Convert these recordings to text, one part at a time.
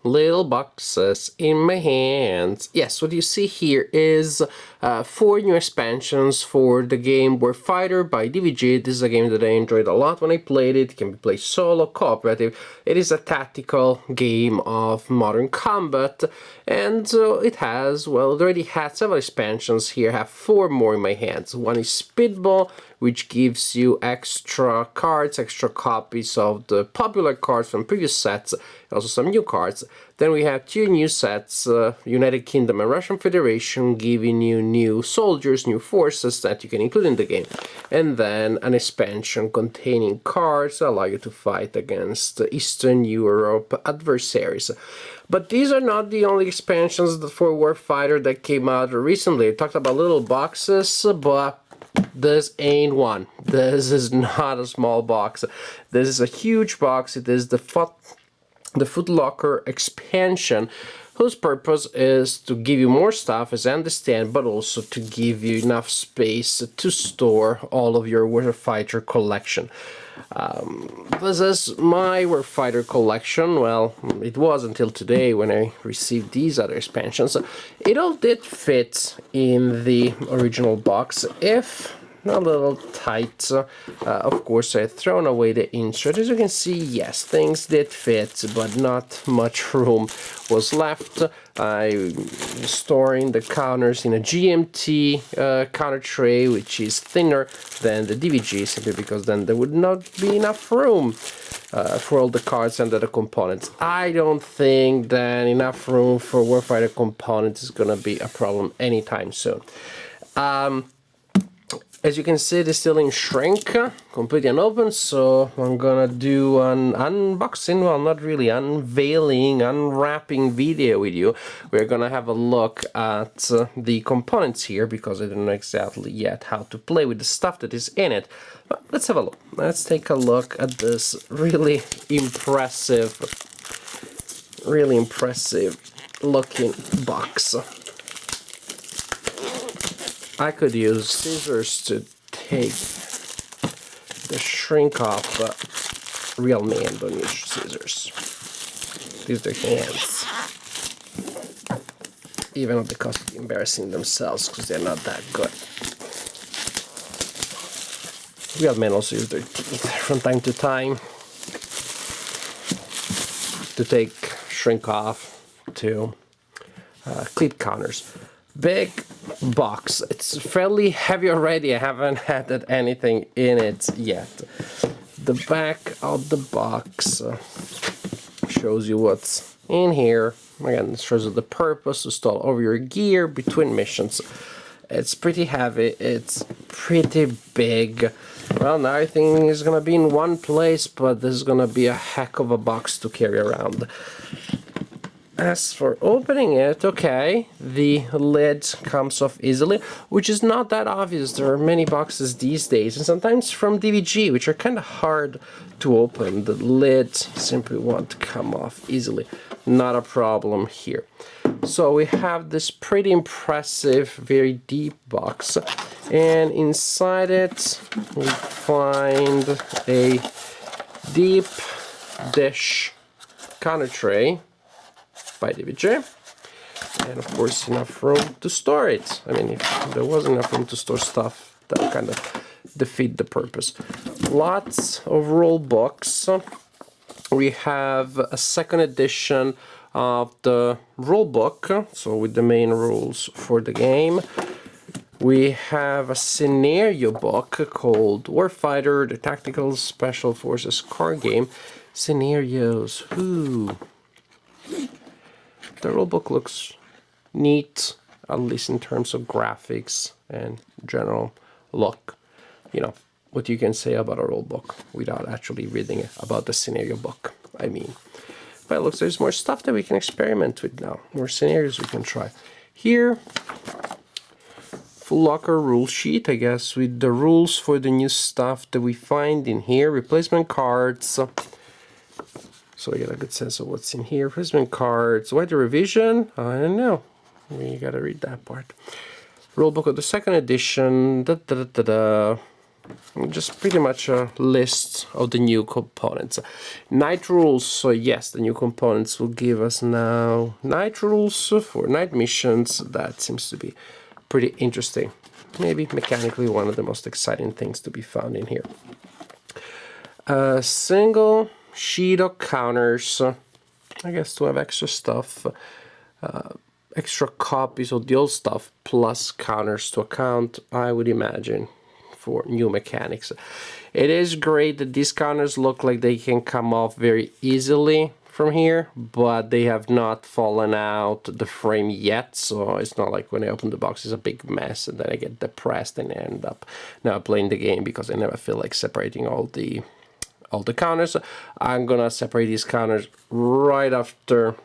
little boxes in my hands. Yes, what you see here is 4 new expansions for the game Warfighter by DVG. This is a game that I enjoyed a lot when I played it. It can be played solo, cooperative. It is a tactical game of modern combat, and it already had several expansions here. I have 4 more in my hands. One is Speedball, which gives you extra cards, extra copies of the popular cards from previous sets, also some new cards. Then we have 2 new sets, United Kingdom and Russian Federation, giving you new soldiers, new forces that you can include in the game. And then an expansion containing cards that allow you to fight against Eastern Europe adversaries. But these are not the only expansions for Warfighter that came out recently. I talked about little boxes, but this ain't one. This is not a small box. This is a huge box. It is the Footlocker Expansion, whose purpose is to give you more stuff, as I understand, but also to give you enough space to store all of your Warfighter collection. This is my Warfighter collection. Well, it was until today when I received these other expansions. It all did fit in the original box, if a little tight. Of course, I had thrown away the insert. As you can see, yes, things did fit, but not much room was left. I'm storing the counters in a GMT counter tray, which is thinner than the DVG, simply because then there would not be enough room for all the cards and the components. I don't think that enough room for Warfighter components is gonna be a problem anytime soon. As you can see, it is still in shrink, completely unopened, so I'm gonna do an unboxing, well, not really, unveiling, unwrapping video with you. We're gonna have a look at the components here, because I don't know exactly yet how to play with the stuff that is in it. But let's have a look. Let's take a look at this really impressive looking box. I could use scissors to take the shrink off, but real men don't use scissors. Use their hands. Even at the cost of embarrassing themselves, because they're not that good. Real men also use their teeth from time to time to take shrink off to clip counters. Big box. It's fairly heavy already. I haven't added anything in it yet. The back of the box shows you what's in here. Again, it shows you the purpose to store over your gear between missions. It's pretty heavy. It's pretty big. Well, now everything is gonna be in one place, but this is gonna be a heck of a box to carry around. As for opening it, okay, the lid comes off easily, which is not that obvious. There are many boxes these days, and sometimes from DVG, which are kind of hard to open. The lid simply won't come off easily. Not a problem here. So we have this pretty impressive, very deep box, and inside it we find a deep dish counter tray by DVG, and of course enough room to store it. I mean, if there wasn't enough room to store stuff, that would kind of defeat the purpose. Lots of rule books. We have a second edition of the rule book, so with the main rules for the game. We have a scenario book called Warfighter, the Tactical Special Forces card game. Scenarios, ooh. The rulebook looks neat, at least in terms of graphics and general look. You know, what you can say about a rulebook without actually reading about the scenario book, I mean. But it looks there's more stuff that we can experiment with now, more scenarios we can try. Here, Footlocker rule sheet, I guess, with the rules for the new stuff that we find in here, replacement cards. So I get a good sense of what's in here. Replacement cards. Why the revision? I don't know. You gotta read that part. Rulebook of the second edition. just pretty much a list of the new components. Night rules, so yes, the new components will give us now night rules for night missions. That seems to be pretty interesting. Maybe mechanically one of the most exciting things to be found in here. A single sheet of counters, I guess to have extra stuff, extra copies of the old stuff plus counters to account, I would imagine, for new mechanics. It is great that these counters look like they can come off very easily from here, but they have not fallen out the frame yet, so it's not like when I open the box it's a big mess and then I get depressed and end up now playing the game because I never feel like separating all the counters. I'm gonna separate these counters right after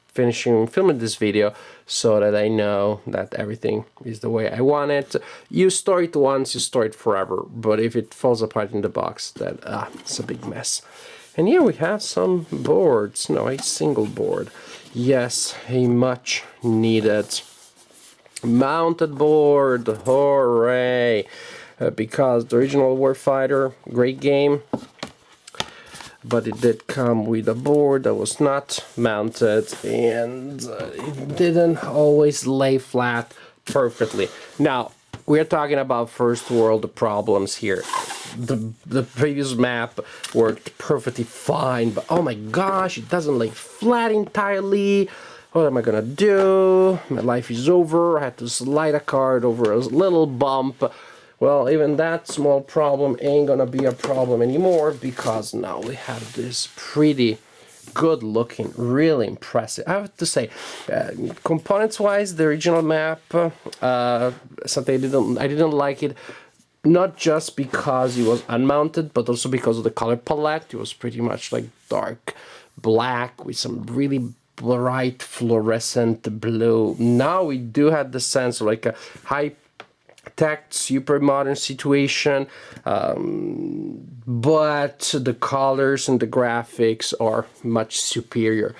finishing filming this video so that I know that everything is the way I want it. You store it once, you store it forever, but if it falls apart in the box, then it's a big mess. And here we have some boards, no, a single board. Yes, a much needed mounted board, hooray! Because the original Warfighter, great game, but it did come with a board that was not mounted and it didn't always lay flat perfectly. Now, we're talking about first world problems here. The previous map worked perfectly fine, but oh my gosh, it doesn't lay flat entirely. What am I gonna do? My life is over. I had to slide a card over a little bump. Well, even that small problem ain't gonna be a problem anymore because now we have this pretty good looking, really impressive. I have to say, components wise, the original map, something I didn't like it, not just because it was unmounted, but also because of the color palette. It was pretty much like dark black with some really bright fluorescent blue. Now we do have the sense of like a high tech, super modern situation, but the colors and the graphics are much superior.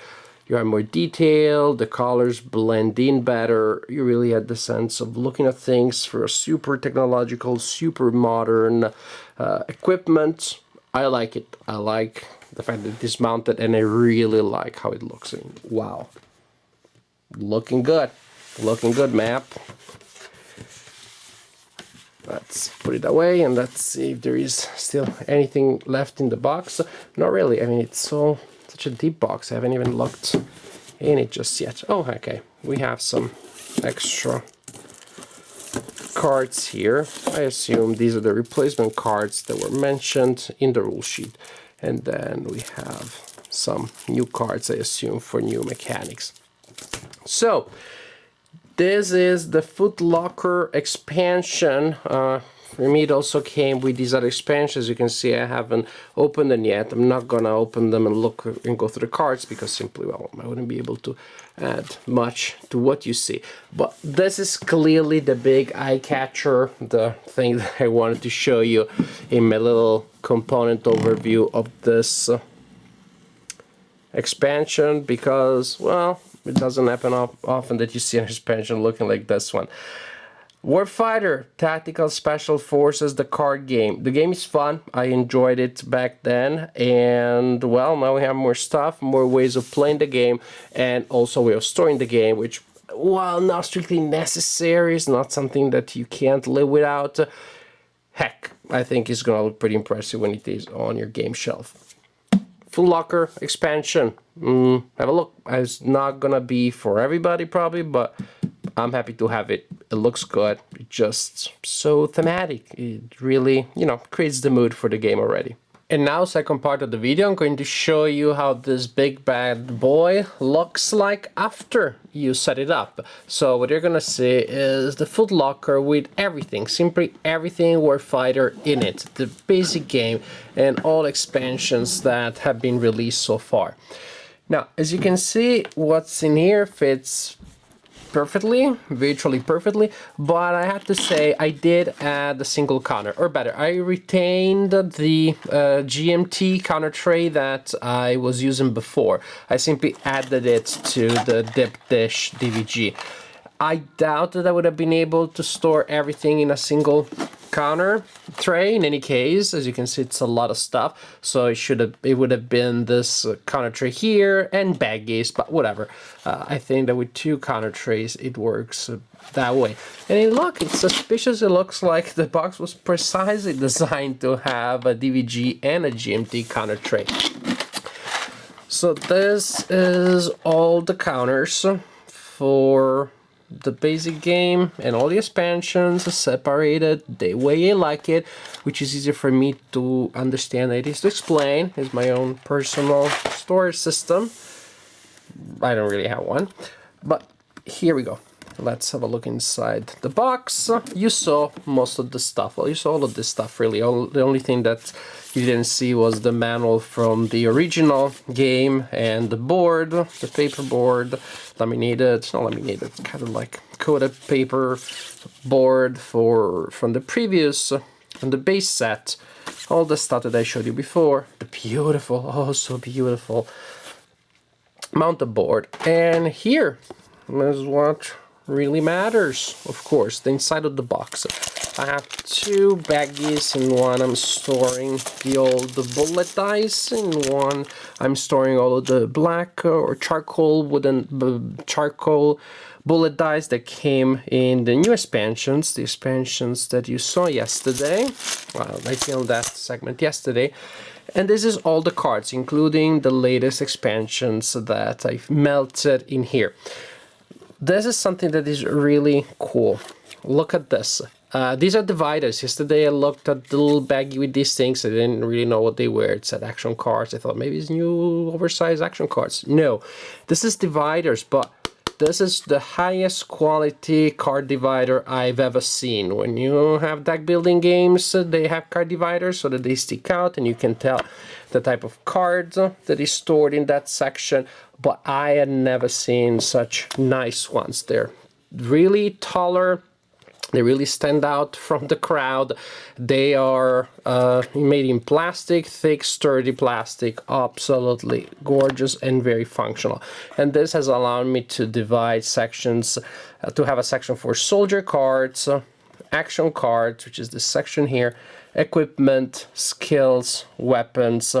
You are more detailed, the colors blend in better, you really had the sense of looking at things for a super technological, super modern equipment. I like it. I like the fact that it's mounted and I really like how it looks. Wow. Looking good. Looking good, map. Let's put it away and let's see if there is still anything left in the box. Not really. I mean, it's such a deep box. I haven't even looked in it just yet. Oh, okay. We have some extra cards here. I assume these are the replacement cards that were mentioned in the rule sheet. And then we have some new cards, I assume, for new mechanics. So, this is the Footlocker Expansion. For me, it also came with these other expansions. You can see I haven't opened them yet. I'm not gonna open them and look and go through the cards because simply, well, I wouldn't be able to add much to what you see. But this is clearly the big eye catcher, the thing that I wanted to show you in my little component overview of this expansion because, well, it doesn't happen often that you see an expansion looking like this one. Warfighter Tactical Special Forces, the card game. The game is fun. I enjoyed it back then. And, well, now we have more stuff, more ways of playing the game, and also a way of storing the game, which, while not strictly necessary, is not something that you can't live without. Heck, I think it's going to look pretty impressive when it is on your game shelf. Footlocker Expansion. Have a look. It's not gonna be for everybody probably, but I'm happy to have it. It looks good. It's just so thematic. It really, you know, creates the mood for the game already. And now, second part of the video, I'm going to show you how this big bad boy looks like after you set it up. So what you're gonna see is the Footlocker with everything, simply everything Warfighter in it, the basic game and all expansions that have been released so far. Now, as you can see, what's in here fits perfectly, virtually perfectly, but I have to say I did add a single counter, or better, I retained the GMT counter tray that I was using before. I simply added it to the dip dish DVG. I doubt that I would have been able to store everything in a single counter tray. In any case, as you can see, it's a lot of stuff, so it would have been this counter tray here and baggies, but whatever. I think that with 2 counter trays it works that way. And look, it's suspicious. It looks like the box was precisely designed to have a DVG and a GMT counter tray. So this is all the counters for the basic game and all the expansions are separated the way I like it, which is easier for me to understand than it is to explain. It's my own personal storage system. I don't really have one, but here we go. Let's have a look inside the box. You saw most of the stuff. Well, you saw all of this stuff really. The only thing that you didn't see was the manual from the original game and the board, the paper board, laminated. It's not laminated, it's kind of like coated paper board from the previous, from the base set. All the stuff that I showed you before. The beautiful, oh so beautiful mounted board. And here is what really matters, of course, the inside of the box. I have 2 baggies. In one I'm storing the old bullet dice, in one I'm storing all of the black or charcoal bullet dice that came in the new expansions, the expansions that you saw yesterday. Well, I filmed that segment yesterday. And this is all the cards, including the latest expansions that I've melted in here. This is something that is really cool. Look at this. These are dividers. Yesterday I looked at the little baggie with these things. I didn't really know what they were. It said action cards. I thought maybe it's new oversized action cards. No, this is dividers, but this is the highest quality card divider I've ever seen. When you have deck building games, they have card dividers so that they stick out and you can tell the type of cards that is stored in that section. But I had never seen such nice ones. They're really taller. They really stand out from the crowd. They are made in plastic, thick, sturdy plastic, absolutely gorgeous and very functional. And this has allowed me to divide sections, to have a section for soldier cards, action cards, which is this section here, equipment, skills, weapons,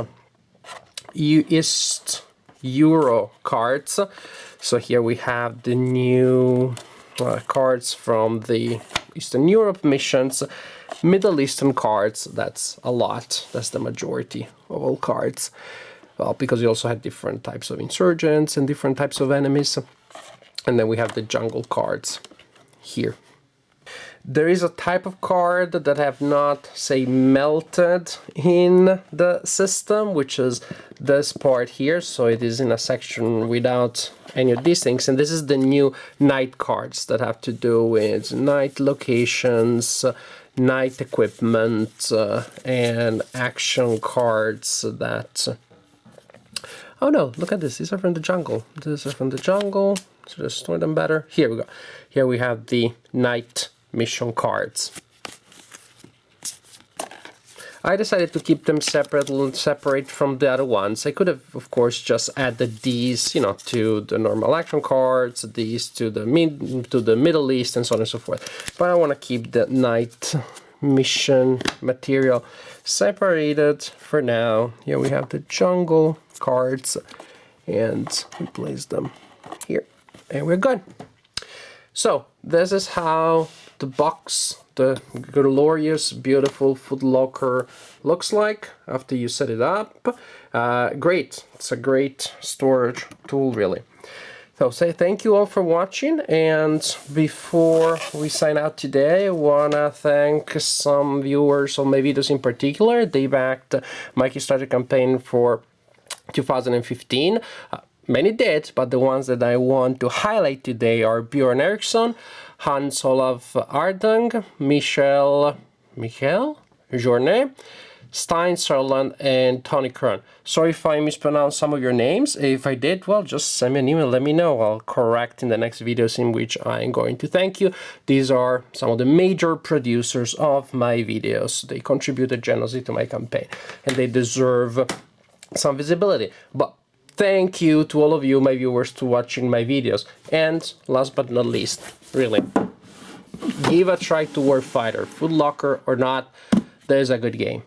East Euro cards. So here we have the new cards from the Eastern Europe missions, Middle Eastern cards. That's a lot. That's the majority of all cards. Well, because you also had different types of insurgents and different types of enemies. And then we have the jungle cards here. There is a type of card that have not, say, melted in the system, which is this part here. So it is in a section without any of these things. And this is the new night cards that have to do with night locations, night equipment, and action cards that... Oh no, look at this. These are from the jungle. These are from the jungle. So just store them better. Here we go. Here we have the night mission cards. I decided to keep them separate from the other ones. I could have, of course, just added these, you know, to the normal action cards, these to the Middle East, and so on and so forth. But I want to keep the night mission material separated for now. Here we have the jungle cards, and we place them here, and we're good. So this is how the box, the glorious, beautiful Footlocker looks like after you set it up. Great. It's a great storage tool, really. So say thank you all for watching, and before we sign out today, I want to thank some viewers on my videos in particular. They backed my Kickstarter campaign for 2015. Many did, but the ones that I want to highlight today are Bjorn Eriksson, Hans Olav Ardung, Michel Journet, Stein Sutherland, and Tony Kern. Sorry if I mispronounced some of your names. If I did, well, just send me an email, let me know. I'll correct in the next videos in which I'm going to thank you. These are some of the major producers of my videos. They contributed generously to my campaign, and they deserve some visibility. But thank you to all of you, my viewers, to watching my videos. And last but not least, really, give a try to Warfighter Footlocker or not. That is a good game.